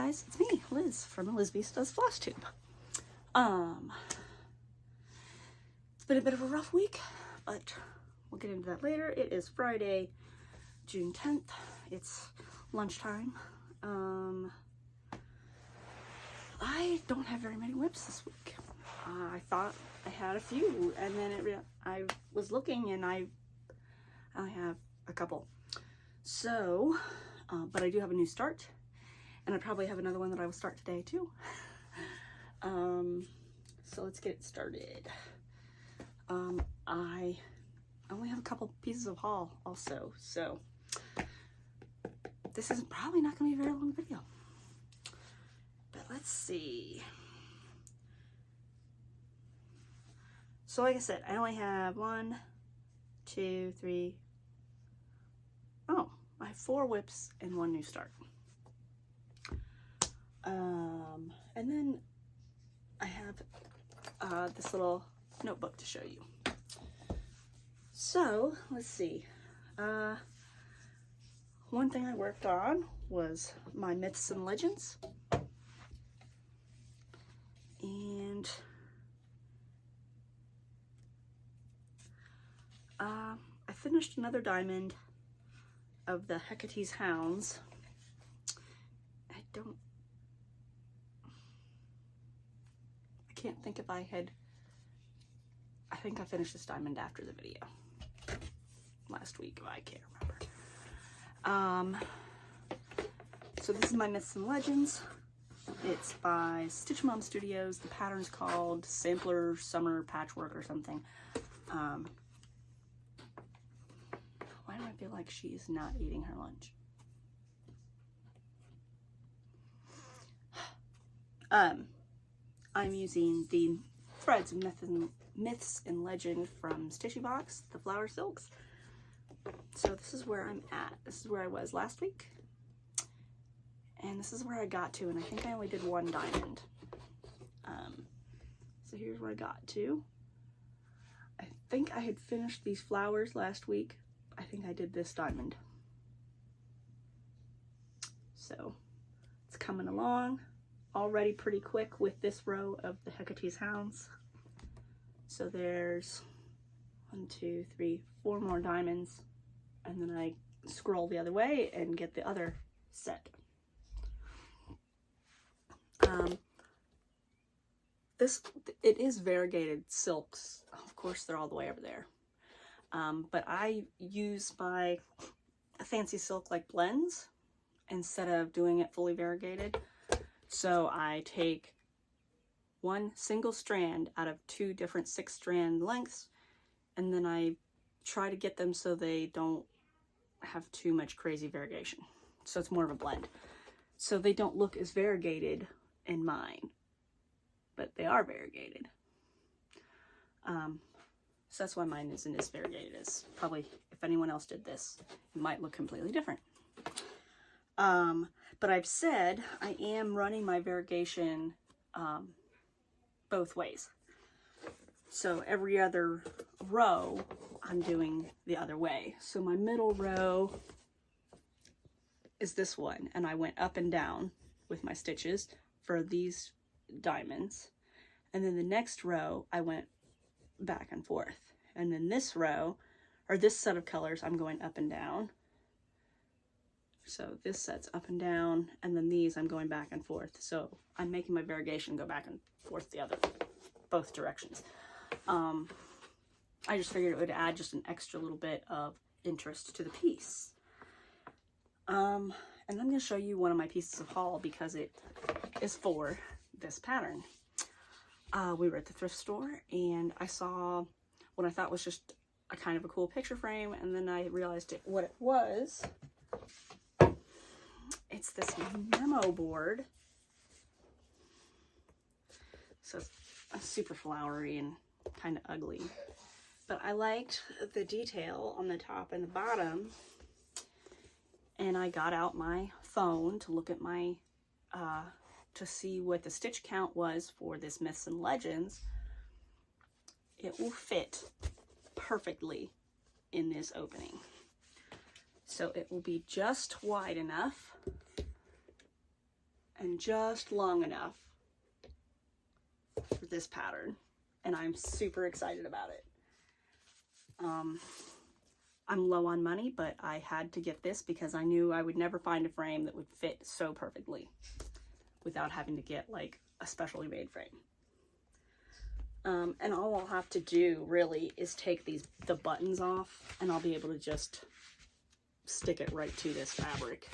guys, it's me, Liz, from Liz Beast Does FlossTube. It's been a bit of a rough week, but we'll get into that later. It is Friday, June 10th. It's lunchtime. I don't have very many whips this week. I thought I had a few, and then I was looking, and I only have a couple. So, but I do have a new start. And I probably have another one that I will start today too. So let's get it started. I only have a couple pieces of haul also, so this is probably not going to be a very long video. But let's see. So like I said, I only have one, two, three. Oh, I have 4 whips and 1 new start. And then I have this little notebook to show you. So let's see. One thing I worked on was my myths and legends, and I finished another diamond of the Hecate's Hounds. I can't think if I think I finished this diamond after the video last week, I can't remember. So this is my Myths and Legends. It's by Stitch Mom Studios. The pattern's called Sampler Summer Patchwork or something. Why do I feel like she is not eating her lunch? I'm using the threads of Myths and Legend from Stitchy Box, the Flower Silks. So this is where I'm at. This is where I was last week. And this is where I got to, and I think I only did 1 diamond. So here's where I got to. I think I had finished these flowers last week. I think I did this diamond. So it's coming along. Already pretty quick with this row of the Hecate's Hounds. So there's 1, 2, 3, 4 more diamonds, and then I scroll the other way and get the other set. It is variegated silks. Of course, they're all the way over there. But I use my fancy silk like blends instead of doing it fully variegated. So I take 1 single strand out of 2 different 6-strand lengths, and then I try to get them so they don't have too much crazy variegation. So it's more of a blend. So they don't look as variegated in mine, but they are variegated. So that's why mine isn't as variegated as probably if anyone else did this, it might look completely different. But I've said I am running my variegation both ways. So every other row I'm doing the other way. So my middle row is this one, and I went up and down with my stitches for these diamonds. And then the next row I went back and forth. And then this row, or this set of colors, I'm going up and down. So this set's up and down, and then these I'm going back and forth. So I'm making my variegation go back and forth both directions. I just figured it would add just an extra little bit of interest to the piece. And I'm going to show you one of my pieces of haul because it is for this pattern. We were at the thrift store, and I saw what I thought was just a kind of a cool picture frame, and then I realized what it was. It's this memo board. So it's super flowery and kind of ugly. But I liked the detail on the top and the bottom. And I got out my phone to look at my, to see what the stitch count was for this Myths and Legends. It will fit perfectly in this opening. So it will be just wide enough, and just long enough for this pattern, and I'm super excited about it. I'm low on money, but I had to get this because I knew I would never find a frame that would fit so perfectly without having to get like a specially made frame. And all I'll have to do really is take the buttons off, and I'll be able to just stick it right to this fabric.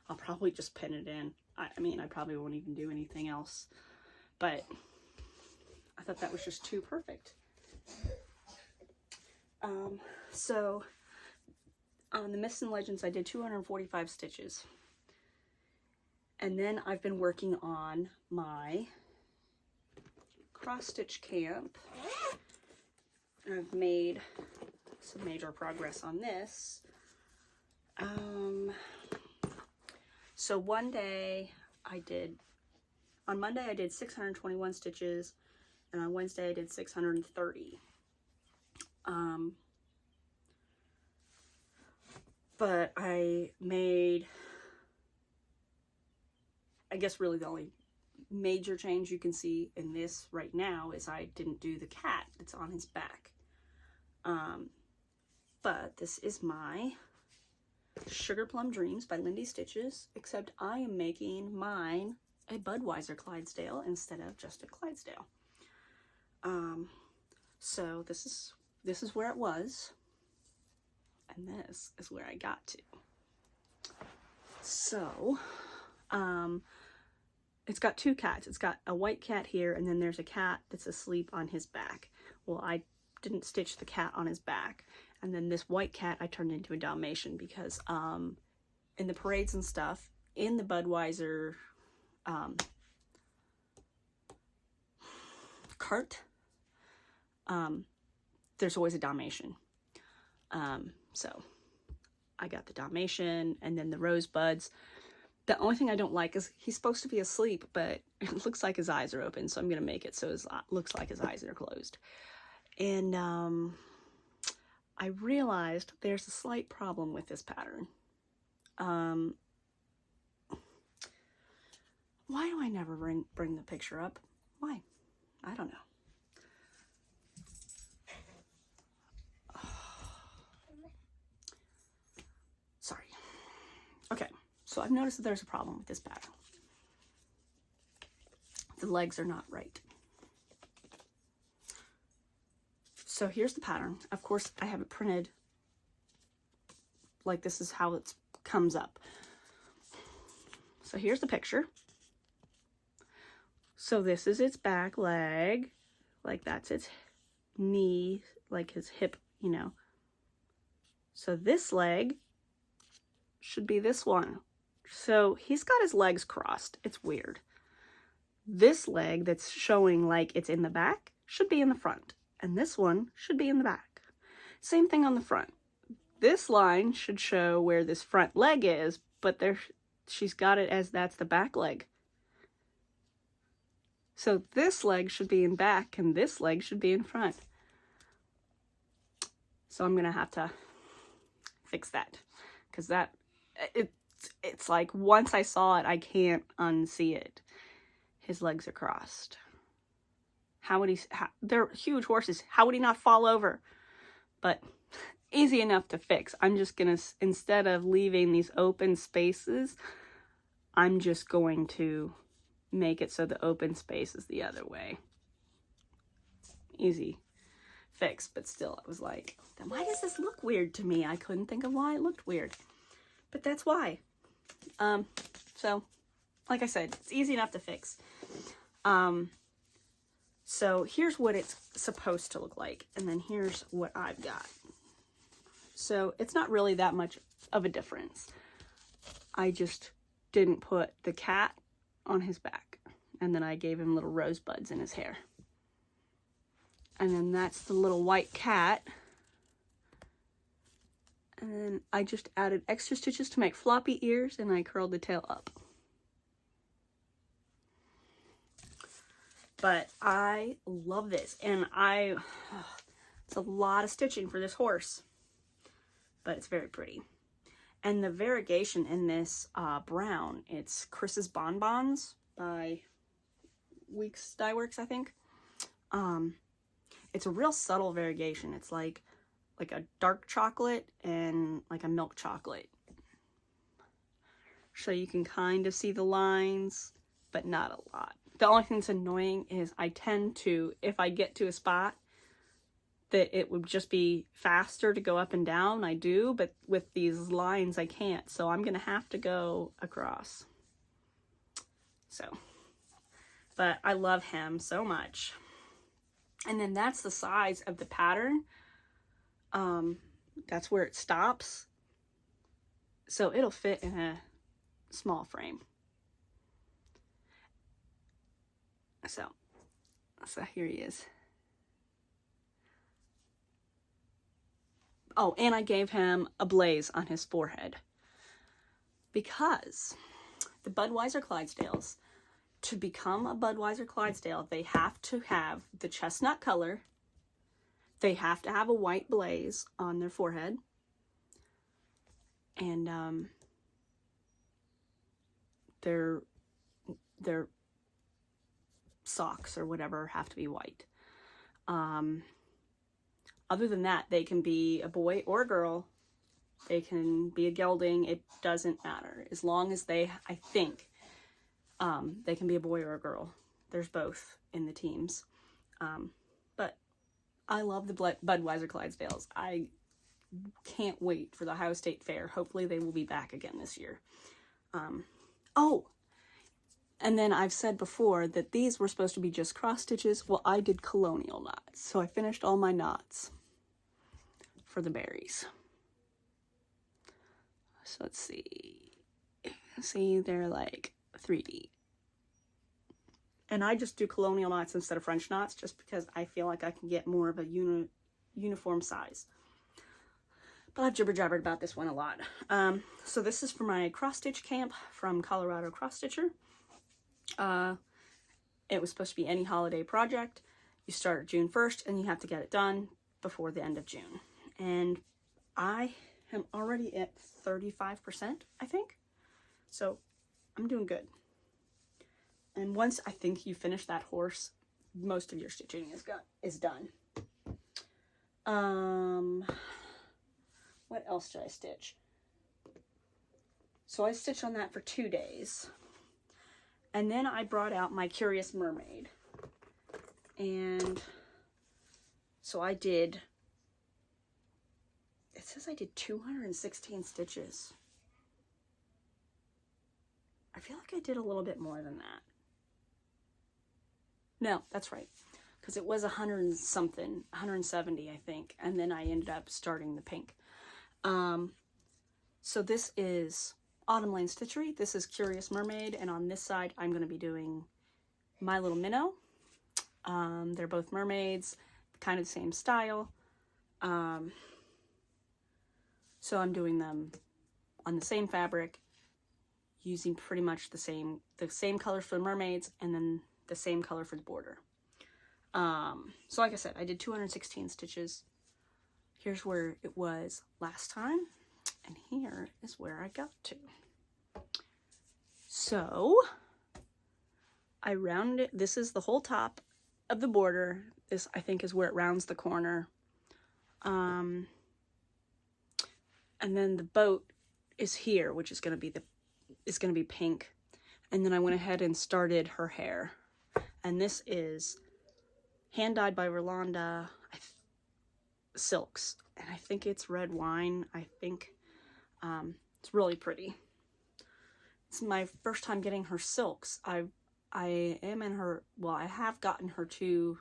I'll probably just pin it in. I mean, I probably won't even do anything else, but I thought that was just too perfect. So on the Myths and Legends, I did 245 stitches. And then I've been working on my cross stitch camp. I've made some major progress on this. So one day on Monday I did 621 stitches, and on Wednesday I did 630. But I made, I guess really the only major change you can see in this right now is I didn't do the cat that's on his back. But this is my Sugar Plum Dreams by Lindy Stitches, except I am making mine a Budweiser Clydesdale instead of just a Clydesdale. So this is where it was, and this is where I got to. So, it's got two cats. It's got a white cat here, and then there's a cat that's asleep on his back. Well, I didn't stitch the cat on his back. And then this white cat I turned into a Dalmatian because in the parades and stuff, in the Budweiser cart, there's always a Dalmatian. So I got the Dalmatian, and then the rosebuds. The only thing I don't like is he's supposed to be asleep, but it looks like his eyes are open, so I'm going to make it so it looks like his eyes are closed. And I realized there's a slight problem with this pattern. Why do I never bring the picture up? Why? I don't know. Sorry. Okay, so I've noticed that there's a problem with this pattern. The legs are not right. So here's the pattern. Of course, I have it printed like this is how it comes up. So here's the picture. So this is its back leg, like that's its knee, like his hip, you know. So this leg should be this one. So he's got his legs crossed. It's weird. This leg that's showing like it's in the back should be in the front. And this one should be in the back. Same thing on the front. This line should show where this front leg is, but she's got it as that's the back leg. So this leg should be in back, and this leg should be in front. So I'm going to have to fix that. Because it's like once I saw it, I can't unsee it. His legs are crossed. How would he, they're huge horses. How would he not fall over? But easy enough to fix. I'm just going to, instead of leaving these open spaces, I'm just going to make it so the open space is the other way. Easy fix, but still it was like, then why does this look weird to me? I couldn't think of why it looked weird. But that's why. So, like I said, it's easy enough to fix. So here's what it's supposed to look like, and then here's what I've got. So it's not really that much of a difference. I just didn't put the cat on his back, and then I gave him little rosebuds in his hair. And then that's the little white cat. And then I just added extra stitches to make floppy ears, and I curled the tail up. But I love this, and it's a lot of stitching for this horse, but it's very pretty. And the variegation in this brown, it's Chris's Bonbons by Weeks Dye Works, I think. It's a real subtle variegation. It's like a dark chocolate and like a milk chocolate. So you can kind of see the lines, but not a lot. The only thing that's annoying is I tend to, if I get to a spot that it would just be faster to go up and down, I do, but with these lines I can't, so I'm gonna have to go across. So, but I love him so much. And then that's the size of the pattern. That's where it stops. So it'll fit in a small frame. So here he is. Oh, and I gave him a blaze on his forehead because the Budweiser Clydesdales, to become a Budweiser Clydesdale, they have to have the chestnut color. They have to have a white blaze on their forehead. And their socks or whatever have to be white. Other than that, they can be a boy or a girl. They can be a gelding. It doesn't matter. As long as they, I think, they can be a boy or a girl. There's both in the teams. But I love the Budweiser Clydesdales. I can't wait for the Ohio State Fair. Hopefully they will be back again this year. Oh, and then I've said before that these were supposed to be just cross stitches. Well, I did colonial knots. So I finished all my knots for the berries. So let's see. See, they're like 3D. And I just do colonial knots instead of French knots just because I feel like I can get more of a uniform size. But I've jibber-jabbered about this one a lot. So this is for my cross-stitch camp from Colorado Cross Stitcher. It was supposed to be any holiday project. You start June 1st and you have to get it done before the end of June. And I am already at 35%, I think. So I'm doing good. And once I think you finish that horse, most of your stitching is done. What else did I stitch? So I stitched on that for 2 days. And then I brought out my Curious Mermaid. And so I did, it says I did 216 stitches. I feel like I did a little bit more than that. No, that's right. Because it was 100 and something, 170, I think. And then I ended up starting the pink. So this is Autumn Lane Stitchery. This is Curious Mermaid. And on this side, I'm going to be doing My Little Minnow. They're both mermaids, kind of the same style. So I'm doing them on the same fabric, using pretty much the same colors for the mermaids, and then the same color for the border. So like I said, I did 216 stitches. Here's where it was last time, and here is where I got to. So I rounded it. This is the whole top of the border. This, I think, is where it rounds the corner. And then the boat is here, which is going to be pink. And then I went ahead and started her hair. And this is hand dyed by Rolanda silks, and I think it's red wine. I think it's really pretty. It's my first time getting her silks. I am in her, well, I have gotten her 2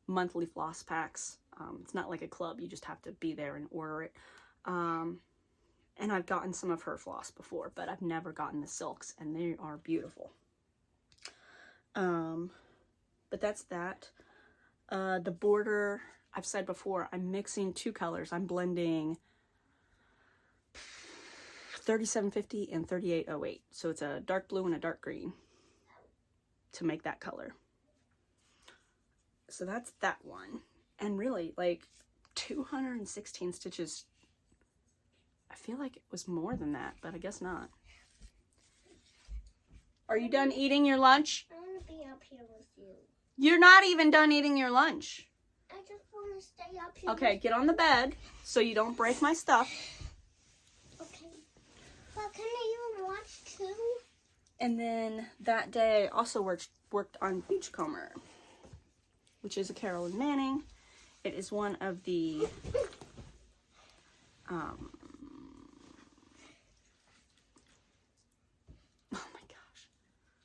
monthly floss packs. It's not like a club, you just have to be there and order it. And I've gotten some of her floss before, but I've never gotten the silks, and they are beautiful. But that's that. The border, I've said before, I'm mixing 2 colors. I'm blending 3750 and 3808. So it's a dark blue and a dark green to make that color. So that's that one. And really, like, 216 stitches, I feel like it was more than that, but I guess not. Are you done eating your lunch? I want to be up here with you. You're not even done eating your lunch. I just want to stay up here. Okay, get on the bed so you don't break my stuff. Okay. But can I even watch too? And then that day I also worked on Beachcomber, which is a Carolyn Manning. It is one of the oh my gosh.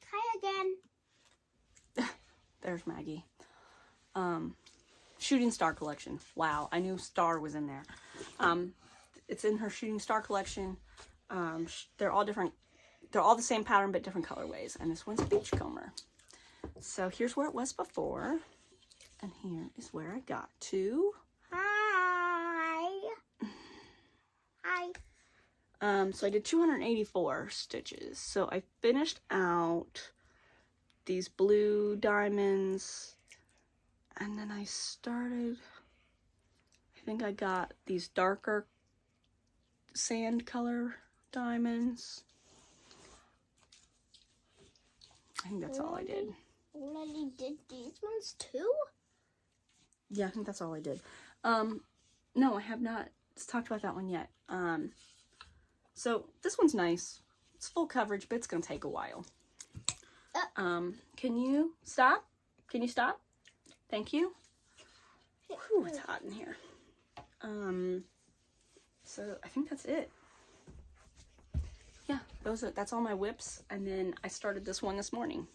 Try again. There's Maggie. Shooting Star collection. Wow, I knew Star was in there. It's in her Shooting Star collection. They're all different. They're all the same pattern, but different colorways. And this one's Beachcomber. So here's where it was before. And here is where I got to. Hi. Hi. So I did 284 stitches. So I finished out these blue diamonds. And then I started, I think I got these darker sand color diamonds. I think that's all I did. Already did these ones too? Yeah, I think that's all I did. No, I have not talked about that one yet. So this one's nice. It's full coverage, but it's gonna take a while. Can you stop? Can you stop? Thank you. Whew, it's hot in here. So I think that's it. Yeah, that's all my whips. And then I started this one this morning.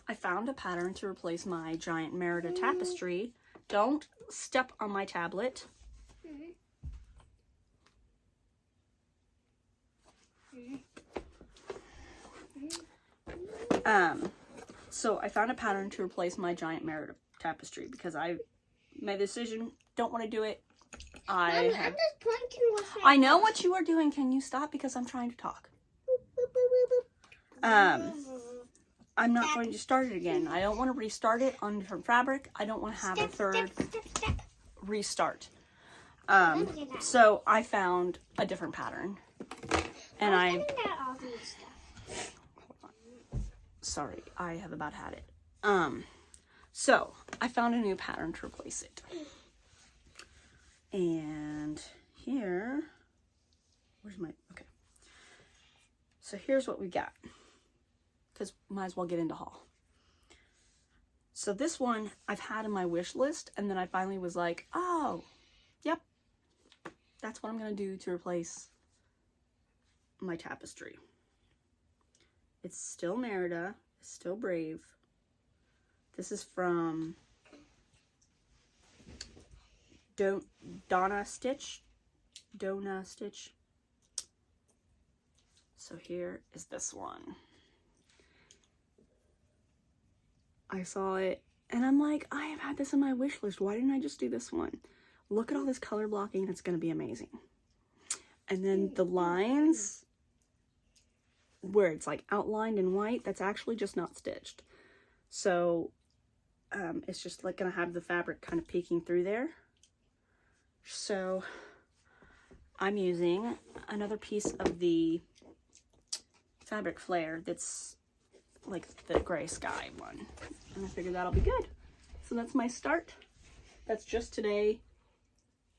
I found a pattern to replace my giant Merida tapestry. Don't step on my tablet. So I found a pattern to replace my giant Merida tapestry because I made the decision, don't want to do it. I'm just pointing with my I know what you are doing. Can you stop? Because I'm trying to talk. I'm not going to start it again. I don't want to restart it on different fabric. I don't want to have a third restart. So I found a different pattern. And sorry, I have about had it. So I found a new pattern to replace it. And here, where's my, okay. So here's what we got. Because might as well get into haul. So this one I've had in my wish list, and then I finally was like, oh, yep, that's what I'm going to do to replace my tapestry. It's still Merida, it's still Brave. This is from Donna Stitch. So here is this one. I saw it and I'm like, I have had this in my wish list. Why didn't I just do this one? Look at all this color blocking. It's going to be amazing. And then the lines where it's like outlined in white, that's actually just not stitched. So it's just like going to have the fabric kind of peeking through there. So I'm using another piece of the fabric flare that's like the gray sky one, and I figured that'll be good. So that's my start. That's just today.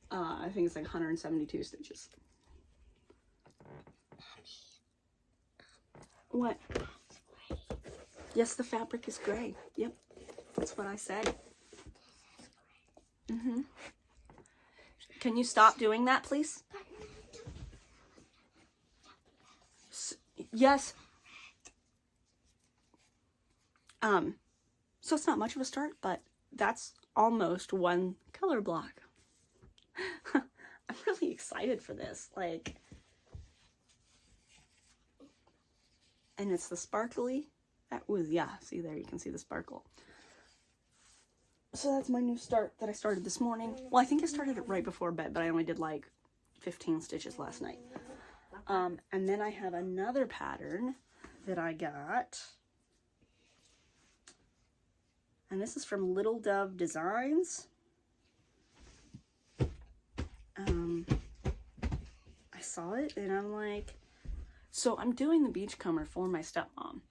I think it's like 172 stitches. What? Yes, the fabric is gray. Yep, that's what I said. Can you stop doing that, please? Yes. So it's not much of a start, but that's almost one color block. I'm really excited for this. Like, and it's the sparkly. That was, yeah, see there, you can see the sparkle. So that's my new start that I started this morning. Well, I think I started it right before bed, but I only did like 15 stitches last night. And then I have another pattern that I got. And this is from Little Dove Designs. saw it and I'm like, so I'm doing the beachcomber for my stepmom.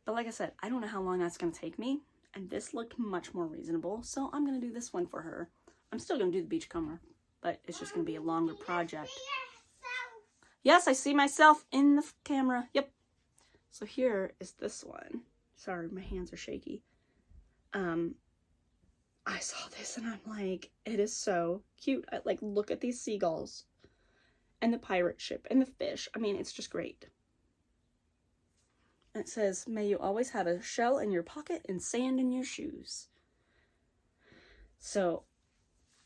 But like I said, I don't know how long that's going to take me. And this looked much more reasonable. So I'm going to do this one for her. I'm still going to do the beachcomber, but it's just going to be a longer project. Yes, I see myself in the camera. Yep. So here is this one. Sorry, my hands are shaky. I saw this and I'm like, it is so cute. Like, look at these seagulls and the pirate ship and the fish. I mean, it's just great. And it says, may you always have a shell in your pocket and sand in your shoes. So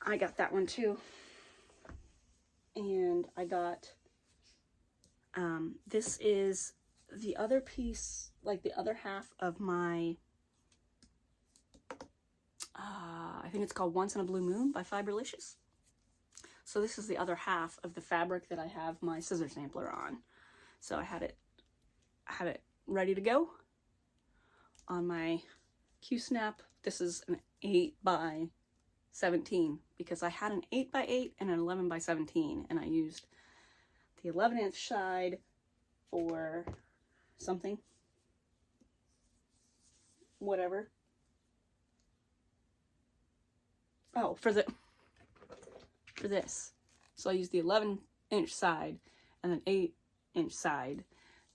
I got that one too. And I got, this is the other piece, like the other half of my, I think it's called Once in a Blue Moon by Fiberlicious. So this is the other half of the fabric that I have my scissor sampler on. So I had it ready to go on my Q-snap. This is an 8 by 17 because I had an 8 by 8 and an 11 by 17, and I used the 11-inch side for something, whatever. Oh, for this. So I used the 11-inch side and an 8-inch side.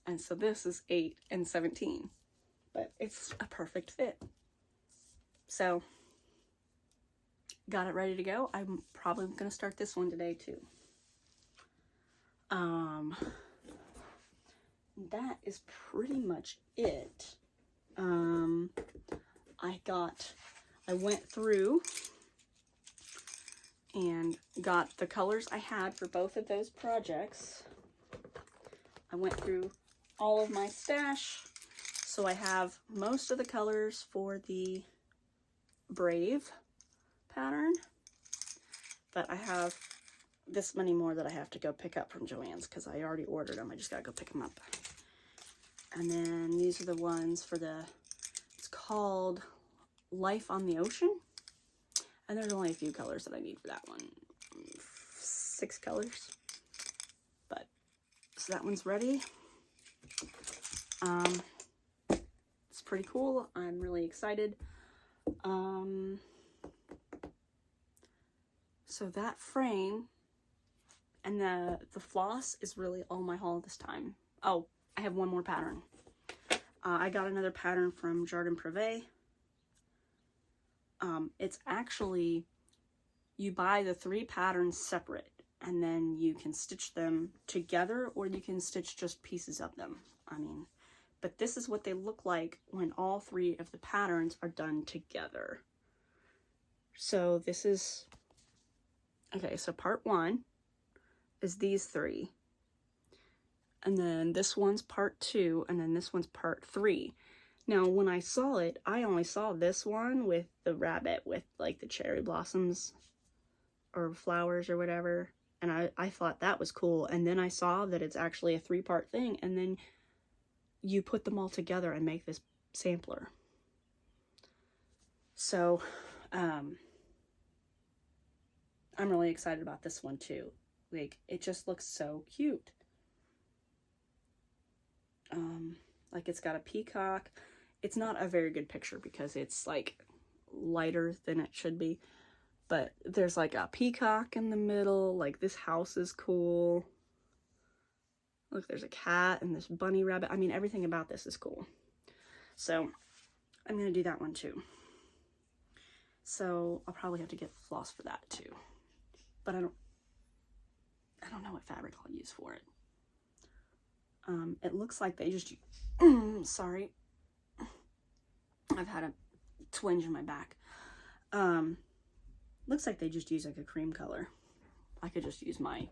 And so this is 8 and 17. But it's a perfect fit. So, got it ready to go. I'm probably going to start this one today too. That is pretty much it. I went through and got the colors I had for both of those projects. I went through all of my stash, so I have most of the colors for the Brave pattern, but I have this many more that I have to go pick up from Joann's because I already ordered them. I just gotta go pick them up. And then these are the ones for it's called Life on the Ocean. And there's only a few colors that I need for that one. 6 colors. But, so that one's ready. It's pretty cool. I'm really excited. So that frame and the floss is really all my haul this time. Oh, I have one more pattern. I got another pattern from Jardin Privé. It's actually, you buy the 3 patterns separate and then you can stitch them together, or you can stitch just pieces of them. I mean, but this is what they look like when all 3 of the patterns are done together. So this is, okay, so part 1 is these 3. And then this one's part 2, and then this one's part 3. Now, when I saw it, I only saw this one with the rabbit with, like, the cherry blossoms or flowers or whatever. And I thought that was cool. And then I saw that it's actually a 3-part thing. And then you put them all together and make this sampler. So, I'm really excited about this one, too. Like, it just looks so cute. Like, it's got a peacock. It's not a very good picture because it's, like, lighter than it should be. But there's, like, a peacock in the middle. Like, this house is cool. Look, there's a cat and this bunny rabbit. I mean, everything about this is cool. So, I'm going to do that one, too. So, I'll probably have to get floss for that, too. But I don't know what fabric I'll use for it. It looks like they just, sorry, I've had a twinge in my back. Looks like they just use like a cream color. I could just use my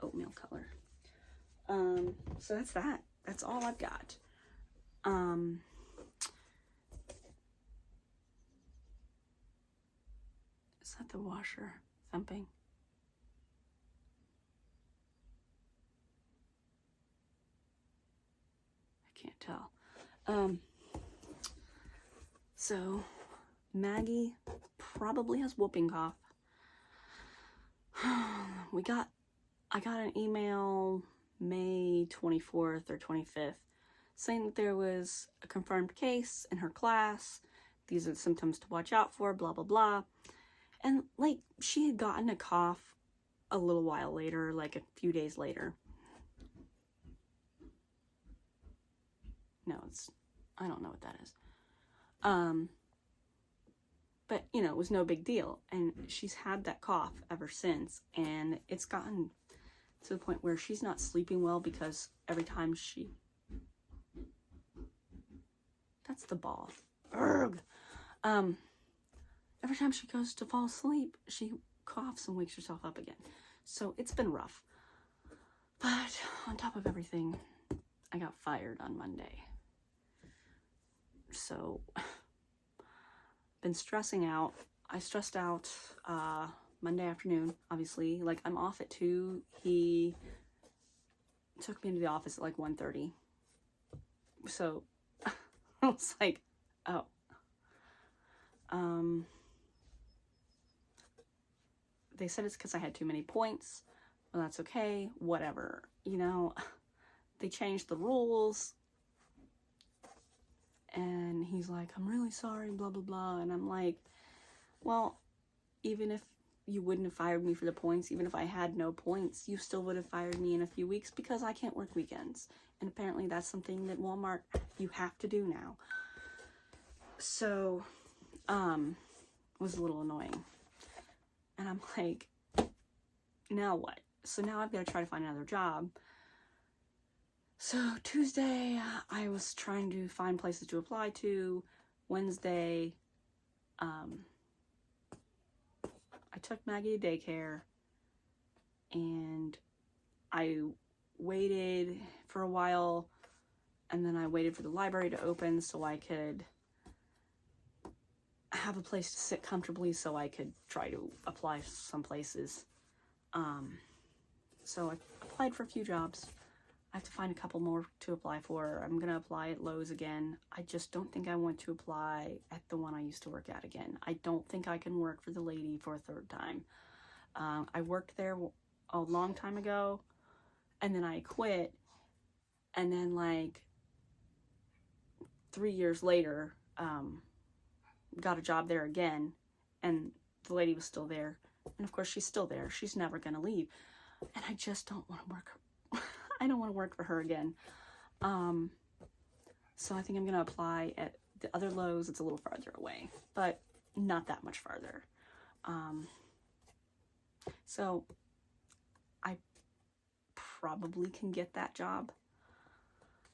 oatmeal color. So that's that. That's all I've got. Is that the washer thumping? Can't tell. So Maggie probably has whooping cough. I got an email May 24th or 25th saying that there was a confirmed case in her class. These are the symptoms to watch out for, blah, blah, blah. And, like, she had gotten a cough a little while later, like a few days later. No, I don't know what that is. But, you know, it was no big deal. And she's had that cough ever since. And it's gotten to the point where she's not sleeping well because every time she... That's the ball. Urgh. Every time she goes to fall asleep, she coughs and wakes herself up again. So it's been rough. But on top of everything, I got fired on Monday. So, been stressing out. I stressed out Monday afternoon, obviously. Like, I'm off at 2. He took me into the office at like 1:30. So, I was like, oh. They said it's because I had too many points. Well, that's okay. Whatever. You know, they changed the rules. And he's like, I'm really sorry, blah, blah, blah. And I'm like, well, even if you wouldn't have fired me for the points, even if I had no points, you still would have fired me in a few weeks because I can't work weekends. And apparently that's something that Walmart, you have to do now. So, it was a little annoying. And I'm like, now what? So now I've got to try to find another job. So Tuesday, I was trying to find places to apply to. Wednesday, I took Maggie to daycare, and I waited for a while, and then I waited for the library to open so I could have a place to sit comfortably so I could try to apply some places. So I applied for a few jobs. I have to find a couple more to apply for. I'm going to apply at Lowe's again. I just don't think I want to apply at the one I used to work at again. I don't think I can work for the lady for a third time. I worked there a long time ago, and then I quit, and then like 3 years later, got a job there again, and the lady was still there. And of course, she's still there. She's never going to leave. And I just don't want to work. I don't want to work for her again. So I think I'm going to apply at the other Lowe's. It's a little farther away, but not that much farther. So I probably can get that job.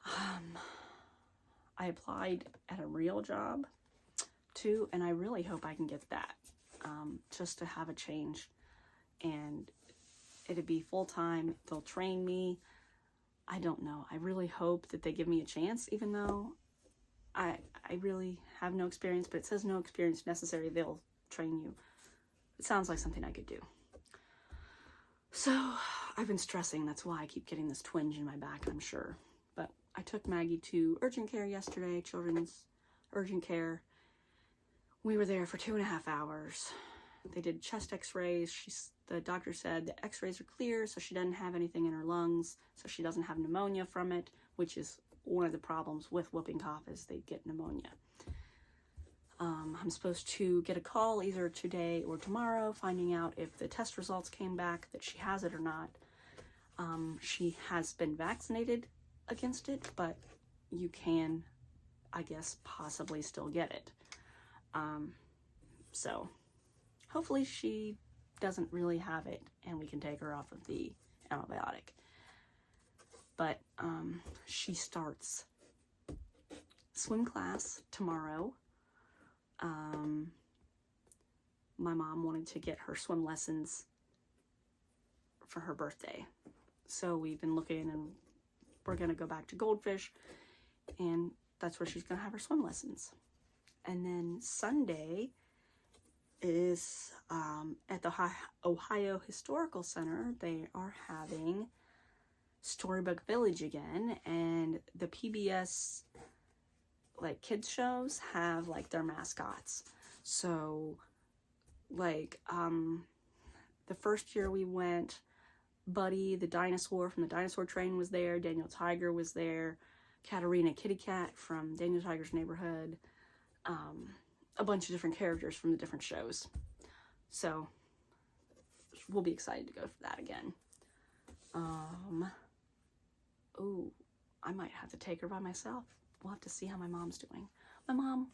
I applied at a real job too, and I really hope I can get that, just to have a change. And it'd be full-time. They'll train me. I don't know. I really hope that they give me a chance, even though I really have no experience, but it says no experience necessary. They'll train you. It sounds like something I could do. So I've been stressing. That's why I keep getting this twinge in my back, I'm sure. But I took Maggie to urgent care yesterday, children's urgent care. We were there for 2.5 hours. They did chest x-rays. The doctor said the x-rays are clear, so she doesn't have anything in her lungs, so she doesn't have pneumonia from it, which is one of the problems with whooping cough, is they get pneumonia. I'm supposed to get a call either today or tomorrow, finding out if the test results came back that she has it or not. She has been vaccinated against it, but you can, I guess, possibly still get it. So hopefully she doesn't really have it and we can take her off of the antibiotic. But she starts swim class tomorrow. My mom wanted to get her swim lessons for her birthday. So we've been looking, and we're going to go back to Goldfish, and that's where she's going to have her swim lessons. And then Sunday is at the Ohio Historical Center. They are having Storybook Village again, and the PBS like kids shows have like their mascots. So like the first year we went, Buddy, the dinosaur from the Dinosaur Train, was there. Daniel Tiger was there. Katarina Kitty Cat from Daniel Tiger's Neighborhood. A bunch of different characters from the different shows. So we'll be excited to go for that again. Oh, I might have to take her by myself. We'll have to see how my mom's doing. My mom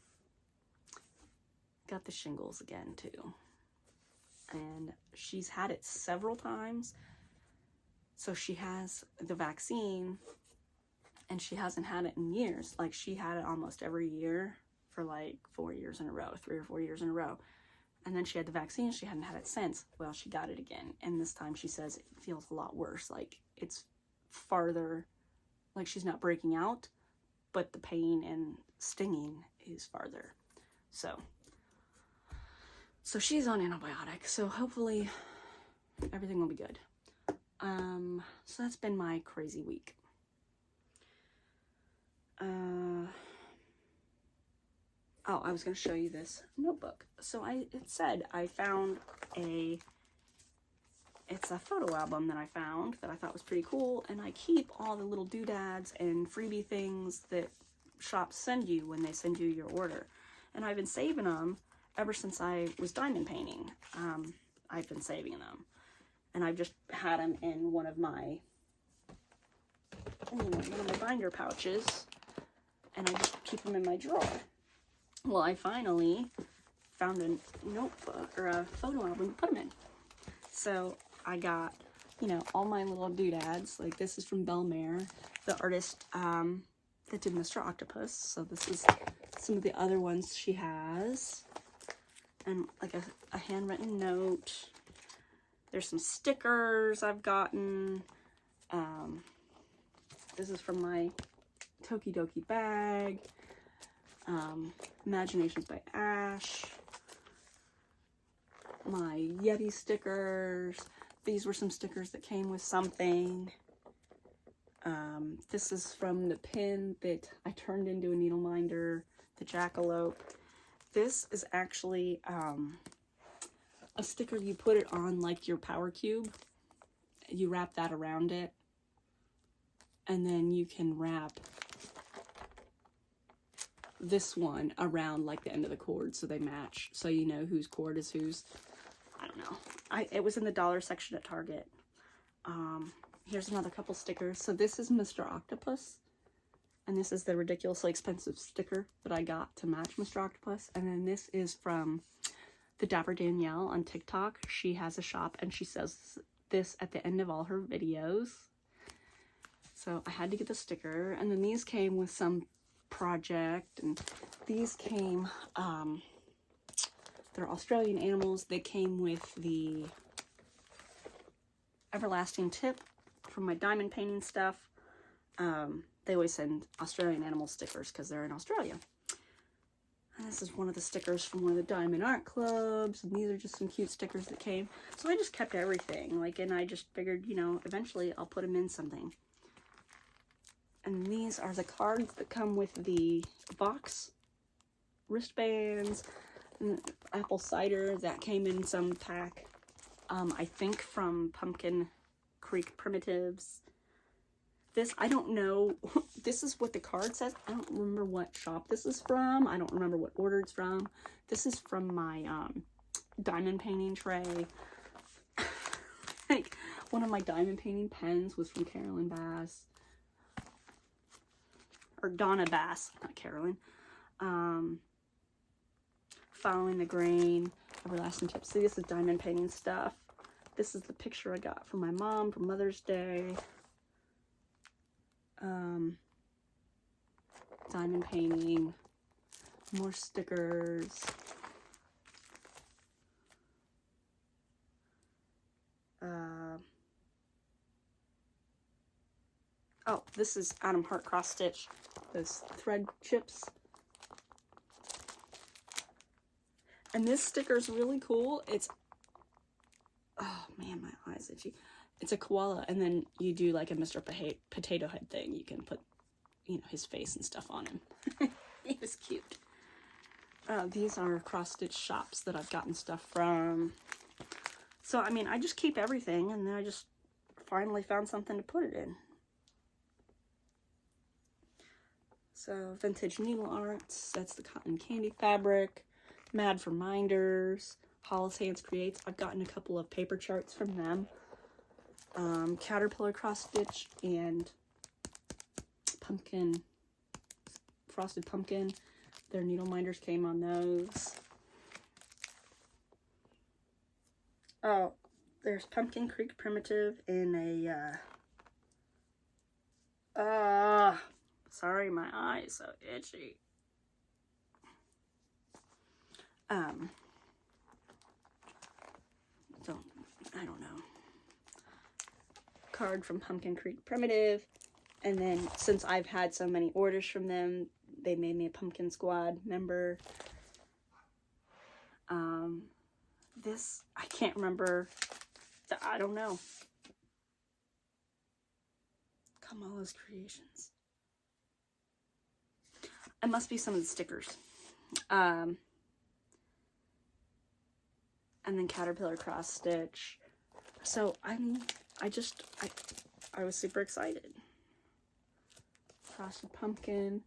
got the shingles again too. And she's had it several times. So she has the vaccine and she hasn't had it in years. Like, she had it almost every year for like 4 years in a row, 3 or 4 years in a row. And then she had the vaccine, she hadn't had it since. Well, she got it again. And this time she says it feels a lot worse. Like, it's farther, like she's not breaking out, but the pain and stinging is farther. So she's on antibiotics. So hopefully everything will be good. So that's been my crazy week. Oh, I was going to show you this notebook. So it said I found it's a photo album that I found that I thought was pretty cool, and I keep all the little doodads and freebie things that shops send you when they send you your order. And I've been saving them ever since I was diamond painting. I've been saving them. And I've just had them in one of my binder pouches, and I just keep them in my drawer. Well, I finally found a notebook or a photo album to put them in. So I got, all my little doodads. Like, this is from Belmare, the artist that did Mr. Octopus. So this is some of the other ones she has. And like a handwritten note. There's some stickers I've gotten. This is from my Tokidoki bag. Imaginations by Ash. My Yeti stickers. These were some stickers that came with something. This is from the pin that I turned into a needle minder, the jackalope. This is actually a sticker. You put it on like your power cube. You wrap that around it. And then you can wrap this one around like the end of the cord so they match. So you know whose cord is whose. I don't know. It was in the dollar section at Target. Here's another couple stickers. So this is Mr. Octopus. And this is the ridiculously expensive sticker that I got to match Mr. Octopus. And then this is from the Dapper Danielle on TikTok. She has a shop and she says this at the end of all her videos. So I had to get the sticker. And then these came with some project. And these came, they're Australian animals. They came with the everlasting tip from my diamond painting stuff. They always send Australian animal stickers because they're in Australia. And this is one of the stickers from one of the Diamond Art Clubs. And these are just some cute stickers that came. So I just kept everything. And I just figured, eventually I'll put them in something. And these are the cards that come with the box wristbands. And apple cider that came in some pack. I think from Pumpkin Creek Primitives. This, I don't know. This is what the card says. I don't remember what shop this is from. I don't remember what order it's from. This is from my diamond painting tray. Like, one of my diamond painting pens was from Carolyn Bass. Or Donna Bass, not Carolyn. Following the Grain, Everlasting Tips. See, this is diamond painting stuff. This is the picture I got from my mom for Mother's Day. Diamond painting, more stickers. Oh, this is Adam Hart cross stitch, those thread chips. And this sticker is really cool. It's, oh man, my eyes itchy. It's a koala, and then you do like a Mr. Potato Head thing. You can put, his face and stuff on him. He was cute. These are cross-stitch shops that I've gotten stuff from. So, I mean, I just keep everything, and then I just finally found something to put it in. So, vintage needle arts, that's the cotton candy fabric, Mad for Minders, Hollis Hands Creates. I've gotten a couple of paper charts from them. Caterpillar cross stitch and pumpkin, frosted pumpkin. Their needle minders came on those. Oh, there's Pumpkin Creek Primitive in a, sorry, my eye is so itchy. I don't know. Card from Pumpkin Creek Primitive. And then, since I've had so many orders from them, they made me a Pumpkin Squad member. This, I can't remember. I don't know. Kamala's Creations. It must be some of the stickers. And then Caterpillar cross stitch. So, I mean, I was super excited. Frosted pumpkin.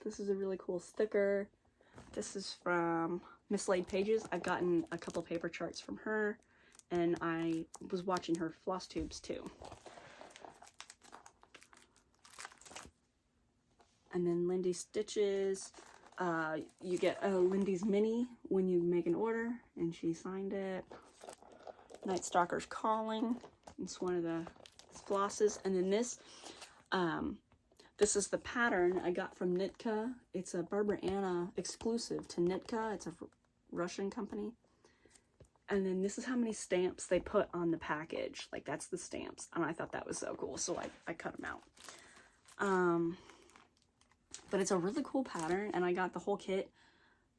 This is a really cool sticker. This is from Mislaid Pages. I've gotten a couple paper charts from her, and I was watching her FlossTubes too. And then Lindy Stitches. You get a Lindy's Mini when you make an order, and she signed it. Night Stalker's Calling. It's one of the flosses. And then this, this is the pattern I got from Nitka. It's a Barbara Anna exclusive to Nitka. It's a Russian company. And then this is how many stamps they put on the package. Like, that's the stamps. And I thought that was so cool, so I cut them out. But it's a really cool pattern, and I got the whole kit.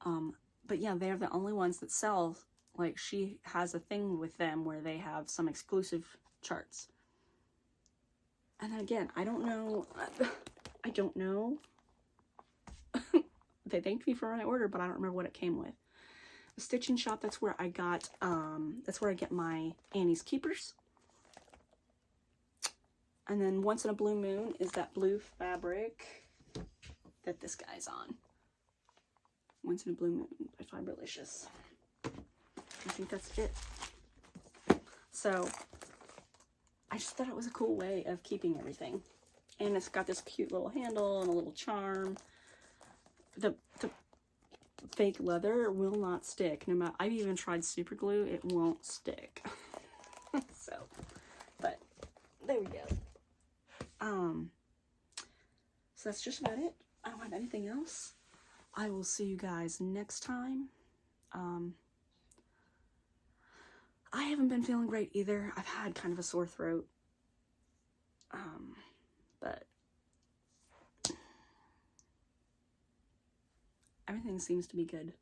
But yeah, they're the only ones that sell. Like, she has a thing with them where they have some exclusive charts. And again, I don't know. I don't know. They thanked me for my order, but I don't remember what it came with. The Stitching Shop, that's where I got, that's where I get my Annie's Keepers. And then Once in a Blue Moon is that blue fabric that this guy's on. Once in a Blue Moon by Fibrelicious. I think that's it. So, I just thought it was a cool way of keeping everything. And it's got this cute little handle and a little charm. The fake leather will not stick. No matter, I've even tried super glue, it won't stick. So, but there we go. So that's just about it. I don't have anything else. I will see you guys next time. I haven't been feeling great either. I've had kind of a sore throat. But everything seems to be good.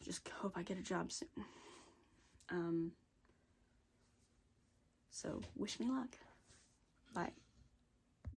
Just hope I get a job soon. So wish me luck. Bye.